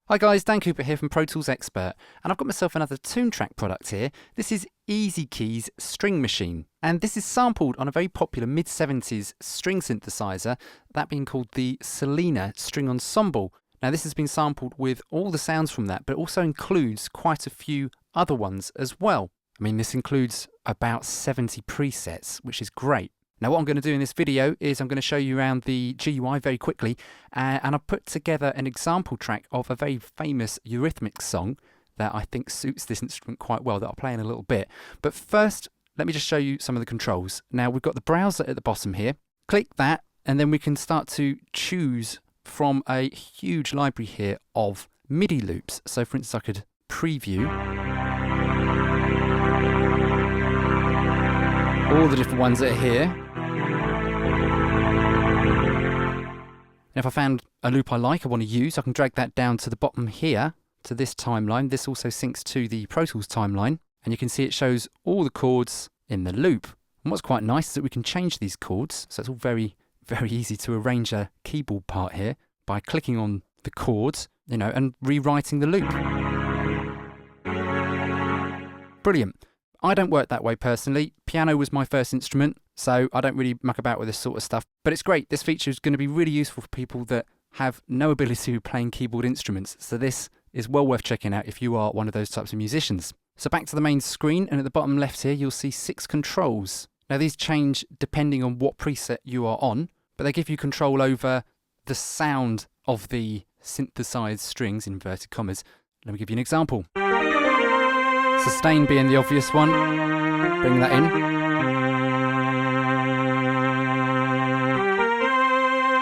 Hi guys, Dan Cooper here from Pro Tools Expert, and I've got myself another Toontrack product here. This is EZKeys String Machine, and this is sampled on a very popular mid-70s string synthesizer, that being called the Solina String Ensemble. Now this has been sampled with all the sounds from that, but also includes quite a few other ones as well. I mean, this includes about 70 presets, which is great. Now what I'm going to do in this video is I'm going to show you around the GUI very quickly, and I've put together an example track of a very famous Eurythmics song that I think suits this instrument quite well, that I'll play in a little bit. But first, let me just show you some of the controls. Now we've got the browser at the bottom here. Click that and then we can start to choose from a huge library here of MIDI loops. So for instance, I could preview all the different ones that are here. And if I found a loop I like, I want to use, I can drag that down to the bottom here, to this timeline. This also syncs to the Pro Tools timeline, and you can see it shows all the chords in the loop. And what's quite nice is that we can change these chords, so it's all very, very easy to arrange a keyboard part here by clicking on the chords, and rewriting the loop. Brilliant. I don't work that way personally. Piano was my first instrument, so I don't really muck about with this sort of stuff. But it's great. This feature is going to be really useful for people that have no ability with playing keyboard instruments. So this is well worth checking out if you are one of those types of musicians. So back to the main screen, and at the bottom left here, you'll see 6 controls. Now these change depending on what preset you are on, but they give you control over the sound of the synthesized strings, in inverted commas. Let me give you an example. Sustain being the obvious one. Bring that in.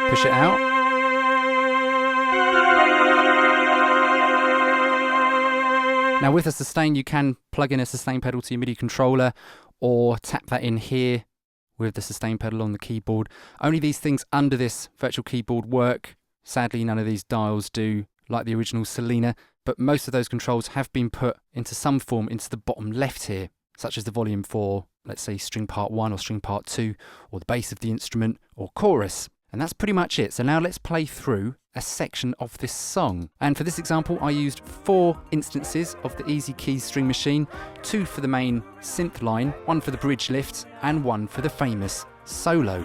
Push it out. Now with a sustain, you can plug in a sustain pedal to your MIDI controller or tap that in here with the sustain pedal on the keyboard. Only these things under this virtual keyboard work. Sadly, none of these dials do, like the original Solina, but most of those controls have been put into some form into the bottom left here, such as the volume for, let's say, string part 1 or string part 2, or the bass of the instrument, or chorus. And that's pretty much it. So now let's play through a section of this song. And for this example, I used 4 instances of the EZKeys String Machine, 2 for the main synth line, 1 for the bridge lift, and 1 for the famous solo.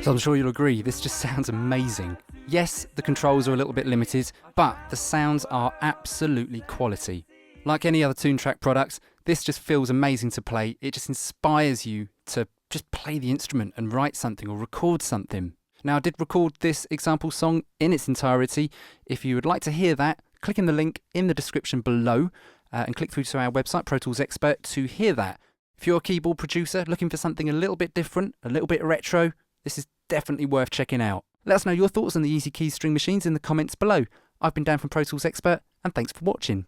So I'm sure you'll agree, this just sounds amazing. Yes, the controls are a little bit limited, but the sounds are absolutely quality. Like any other Toontrack products, this just feels amazing to play. It just inspires you to just play the instrument and write something or record something. Now I did record this example song in its entirety. If you would like to hear that, click in the link in the description below and click through to our website, Pro Tools Expert, to hear that. If you're a keyboard producer looking for something a little bit different, a little bit retro, this is definitely worth checking out. Let us know your thoughts on the EZKeys String Machines in the comments below. I've been Dan from Pro Tools Expert, and thanks for watching.